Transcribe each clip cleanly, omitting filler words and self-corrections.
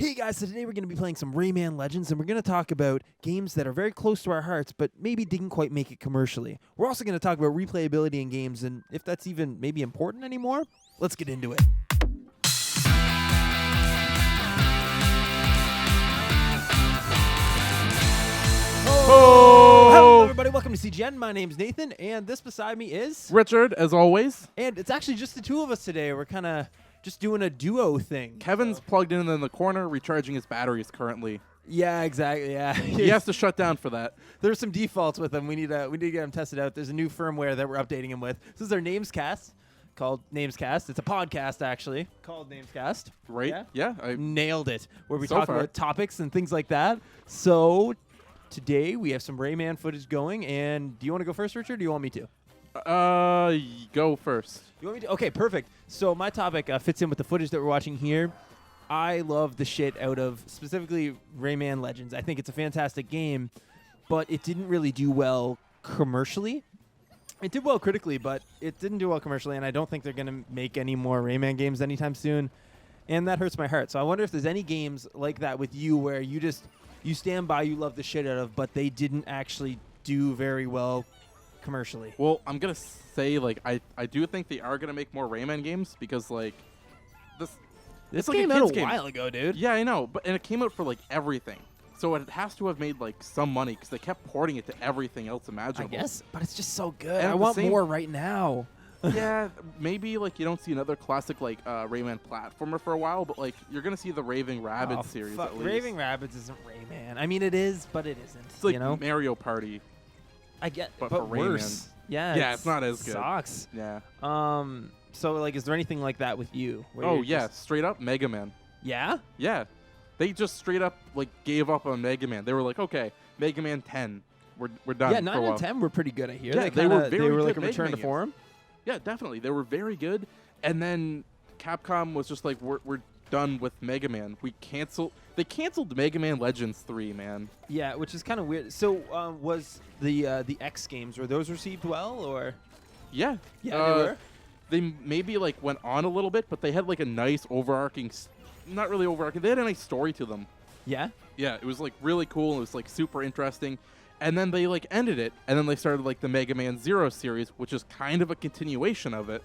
Hey guys, so today we're going to be playing some Rayman Legends, and we're going to talk about games that are very close to our hearts, but maybe didn't quite make it commercially. We're also going to talk about replayability in games, and if that's even maybe important anymore. Let's get into it. Oh! Hello everybody, welcome to CGN. My name's Nathan, and this beside me is... Richard, as always. And it's actually just the two of us today. We're kind of just doing a duo thing. Kevin's plugged in the corner, recharging his batteries currently. Yeah, exactly, yeah. He has to shut down for that. There's some defaults with him. We need to get him tested out. There's a new firmware that we're updating him with. This is our Namecast, called Namecast. It's a podcast, actually, called Namecast. Right? Yeah? I Nailed it. Where we So talk far. about topics and things like that. So today we have some Rayman footage going. And do you want to go first, Richard, or do you want me to? Go first. You want me to? Okay, perfect. So my topic fits in with the footage that we're watching here. I love the shit out of specifically Rayman Legends. I think it's a fantastic game, but it didn't really do well commercially. It did well critically, but it didn't do well commercially, and I don't think they're going to make any more Rayman games anytime soon, and that hurts my heart. So I wonder if there's any games like that with you where you stand by, you love the shit out of, but they didn't actually do very well commercially. Well, I'm going to say, I do think they are going to make more Rayman games because, This like a came out kid's a game. while ago, dude. Yeah, I know, and it came out for, everything. So it has to have made, some money because they kept porting it to everything else I imaginable. guess, but it's just so good. And I at the want same- more right now. Yeah, maybe, you don't see another classic, Rayman platformer for a while, but, you're going to see the Raving Rabbids series fuck, at least. Raving Rabbids isn't Rayman. I mean, it is, but it isn't. It's like you know? Mario Party. I get, but but for worse. Rayman. Yeah, It's not as good. Sucks. Yeah. So is there anything like that with you? Where Oh, you're yeah, just- straight up Mega Man. Yeah. Yeah. They just straight up gave up on Mega Man. They were like, okay, Mega Man 10, we're done. Yeah, for 9 a while. and 10 were pretty good. I hear. Yeah, they were kinda- very They were like good a return Mega to Man form. Yeah, definitely. They were very good. And then Capcom was just like, we're done with Mega Man. They canceled Mega Man Legends 3, man. Yeah, which is kind of weird. So was the X games, were those received well or? Yeah. Yeah, they were. They maybe went on a little bit, but they had a nice overarching, not really overarching. They had a nice story to them. Yeah. Yeah, it was really cool. It was super interesting. And then they ended it, and then they started the Mega Man Zero series, which is kind of a continuation of it.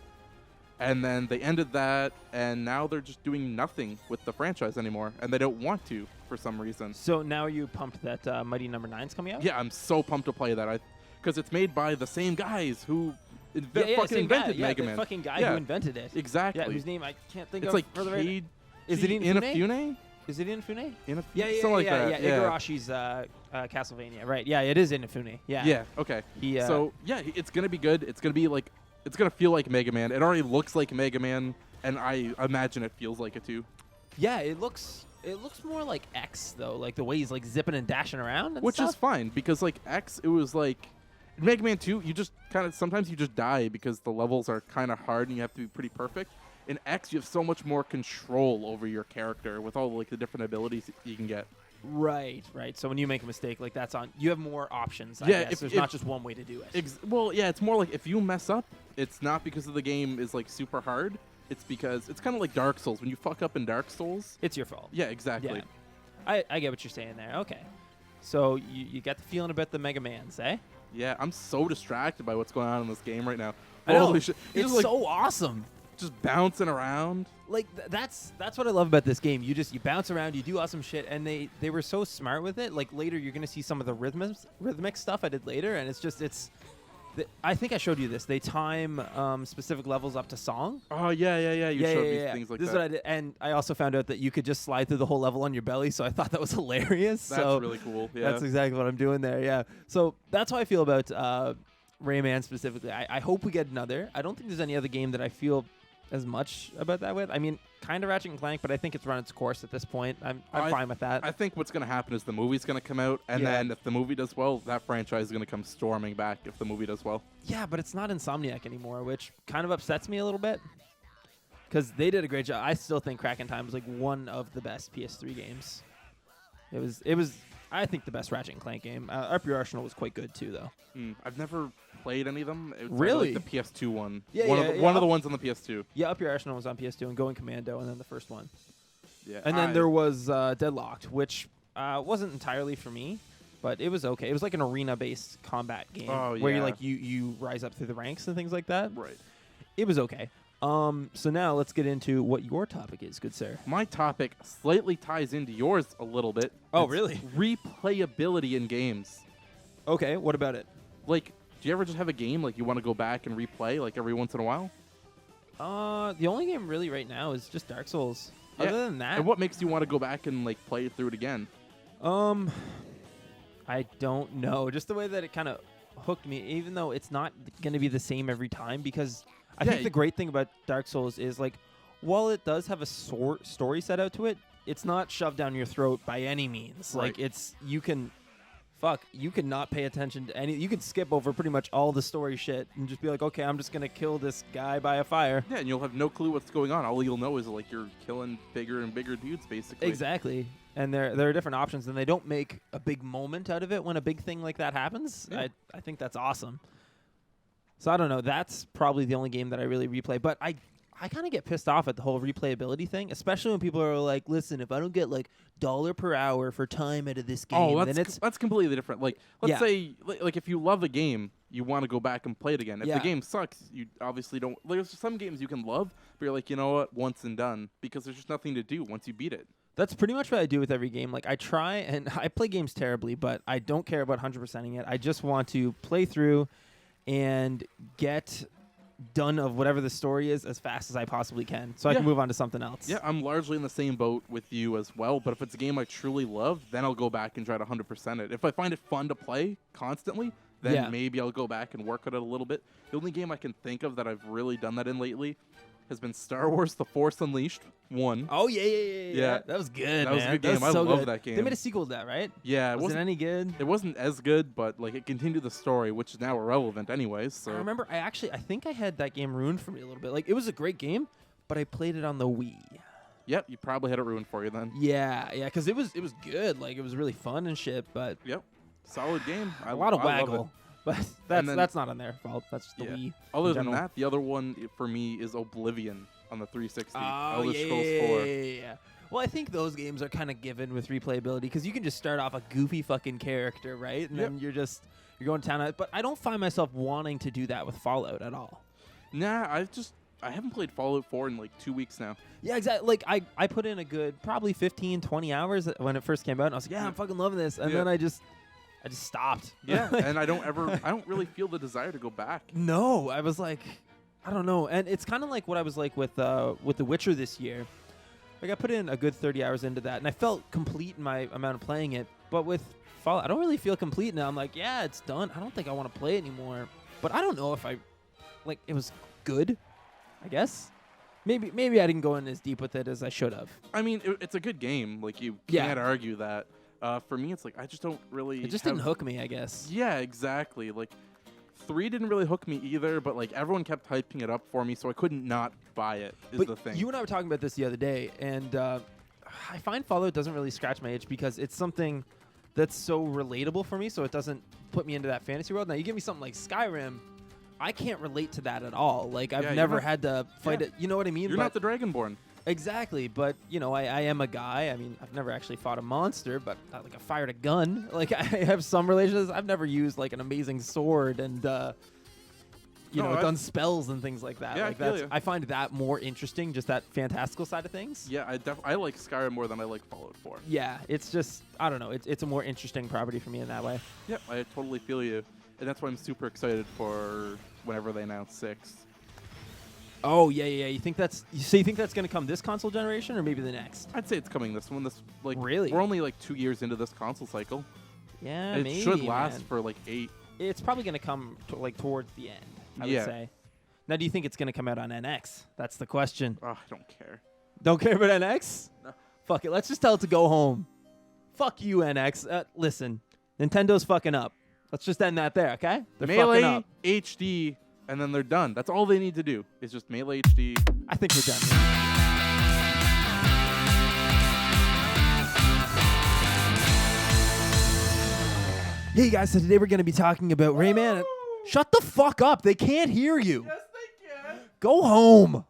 And then they ended that, and now they're just doing nothing with the franchise anymore, and they don't want to for some reason. So now are you pumped that Mighty Number 9's coming out? Yeah, I'm so pumped to play that. Because it's made by the same guys who fucking same invented guy. Mega the Man. fucking guy Yeah. who invented it. Exactly. Yeah, whose name I can't think It's of. further right Cade. now. Is it Inafune? Inafune? Is it Inafune? Yeah, Something like that. yeah. Igarashi's Castlevania, right? Yeah, it is Inafune. Yeah. Yeah. Okay. So yeah, it's gonna be good. It's gonna be it's gonna feel like Mega Man. It already looks like Mega Man, and I imagine it feels like it too. Yeah, it looks more like X though, like the way he's zipping and dashing around. And Which stuff. is fine because X, it was in Mega Man 2, you just sometimes you just die because the levels are kind of hard and you have to be pretty perfect. In X, you have so much more control over your character with all the different abilities you can get. Right. So when you make a mistake, that's on. You have more options. I Yeah, guess. There's if- not just one way to do it. Well, yeah, it's more if you mess up, it's not because of the game is super hard. It's because it's kind of like Dark Souls. When you fuck up in Dark Souls, It's your fault. yeah, exactly. Yeah. I get what you're saying there. Okay. So you got the feeling about the Mega Mans, eh? Yeah, I'm so distracted by what's going on in this game right now. I know. Holy shit. You're It's just so awesome. just bouncing around. That's what I love about this game. You bounce around, you do awesome shit, and they were so smart with it. Later, you're gonna see some of the rhythmic stuff I did later, and I think I showed you this. They time specific levels up to song. Oh yeah. You showed me things like this that. is what I did, and I also found out that you could just slide through the whole level on your belly. So I thought that was hilarious. That's so really cool. Yeah. that's exactly what I'm doing there. Yeah. So that's how I feel about Rayman specifically. I hope we get another. I don't think there's any other game that I feel as much about that with. I mean, kind of Ratchet and Clank, but I think it's run its course at this point. I'm fine with that. I think what's going to happen is the movie's going to come out, and Yeah. then if the movie does well, that franchise is going to come storming back if the movie does well. Yeah, but it's not Insomniac anymore, which kind of upsets me a little bit. Because they did a great job. I still think Crack in Time was one of the best PS3 games. It was I think the best Ratchet and Clank game. Up Your Arsenal was quite good too, though. I've never played any of them. It's Really? the PS2 one. Yeah, one yeah, of yeah. the ones on the PS2. Yeah, Up Your Arsenal was on PS2 and Going Commando, and then the first one. Yeah. And then there was Deadlocked, which wasn't entirely for me, but it was okay. It was like an arena-based combat game where you rise up through the ranks and things like that. Right. It was okay. So now let's get into what your topic is, good sir. My topic slightly ties into yours a little bit. Oh, It's really? Replayability in games. Okay, what about it? Like, do you ever just have a game like you want to go back and replay like every once in a while? The only game really right now is just Dark Souls. Yeah. Other than that, And what makes you want to go back and like play through it again? I don't know. Just the way that it kind of hooked me, even though it's not going to be the same every time, because I think the great thing about Dark Souls is, like, while it does have a story set out to it, it's not shoved down your throat by any means. Right. Like, you can not pay attention to any. You can skip over pretty much all the story shit and just be like, okay, I'm just going to kill this guy by a fire. Yeah, and you'll have no clue what's going on. All you'll know is like you're killing bigger and bigger dudes, basically. Exactly. And there are different options, and they don't make a big moment out of it when a big thing like that happens. Yeah. I think that's awesome. So I don't know. That's probably the only game that I really replay. But I kind of get pissed off at the whole replayability thing, especially when people are like, listen, if I don't get like $1 per hour for time out of this game, then that's completely different. Like, let's say, like if you love a game, you want to go back and play it again. If the game sucks, you obviously don't. Like, there's some games you can love, but you're like, you know what, once and done, because there's just nothing to do once you beat it. That's pretty much what I do with every game. Like, I try, and I play games terribly, but I don't care about 100%ing it. I just want to play through and get done of whatever the story is as fast as I possibly can, so I can move on to something else. Yeah, I'm largely in the same boat with you as well, but if it's a game I truly love, then I'll go back and try to 100% it. If I find it fun to play constantly, then maybe I'll go back and work at it a little bit. The only game I can think of that I've really done that in lately has been Star Wars The Force Unleashed 1. Oh, yeah. That was good, That was a good game. I so love good. that game. They made a sequel to that, right? Yeah. Was it any good? It wasn't as good, but like it continued the story, which is now irrelevant anyways. So I remember I think I had that game ruined for me a little bit. Like, it was a great game, but I played it on the Wii. Yep, you probably had it ruined for you then. Yeah, because it was good. Like, it was really fun and shit, but Yep. Solid game. a lot of I love waggle. it. But that's not on their fault. That's just the Wii. Other than that, the other one for me is Oblivion on the 360. Oh, Elder Scrolls 4. Yeah. Well, I think those games are kind of given with replayability because you can just start off a goofy fucking character, right? And then you're going to town. But I don't find myself wanting to do that with Fallout at all. Nah, I haven't played Fallout 4 in like 2 weeks now. Yeah, exactly. Like, I put in a good probably 15, 20 hours when it first came out, and I was like, I'm fucking loving this. And then I just stopped. Yeah, and I don't really feel the desire to go back. No, I was like, I don't know. And it's kind of like what I was like with The Witcher this year. Like, I put in a good 30 hours into that, and I felt complete in my amount of playing it. But with Fallout, I don't really feel complete now. I'm like, yeah, it's done. I don't think I want to play it anymore. But I don't know if it was good, I guess. Maybe I didn't go in as deep with it as I should have. I mean, it's a good game. Like, you can't argue that. For me, it's like I just don't really. It just didn't hook me, I guess. Yeah, exactly. Like 3 didn't really hook me either, but like everyone kept hyping it up for me, so I couldn't not buy it. Is the thing. You and I were talking about this the other day, and I find Fallout doesn't really scratch my itch because it's something that's so relatable for me, so it doesn't put me into that fantasy world. Now, you give me something like Skyrim, I can't relate to that at all. Like, I've never had to fight it. You know what I mean? You're not the Dragonborn. Exactly, but, you know, I am a guy. I mean, I've never actually fought a monster, but I fired a gun. Like, I have some relations. I've never used, like, an amazing sword and, done spells and things like that. Yeah, like, I find that more interesting, just that fantastical side of things. Yeah, I like Skyrim more than I like Fallout 4. Yeah, it's just, I don't know. It's a more interesting property for me in that way. Yep, I totally feel you. And that's why I'm super excited for whenever they announce 6. Oh, yeah. You think that's going to come this console generation or maybe the next? I'd say it's coming this one. Really? We're only like 2 years into this console cycle. Yeah, it maybe, should last man. for like 8. It's probably going to come towards the end, I would say. Now, do you think it's going to come out on NX? That's the question. Oh, I don't care. Don't care about NX? No. Fuck it. Let's just tell it to go home. Fuck you, NX. Listen, Nintendo's fucking up. Let's just end that there, okay? They're Melee fucking up. HD, and then they're done. That's all they need to do is just Melee HD. I think we're done. Hey guys, so today we're going to be talking about Rayman. Shut the fuck up. They can't hear you. Yes, they can. Go home.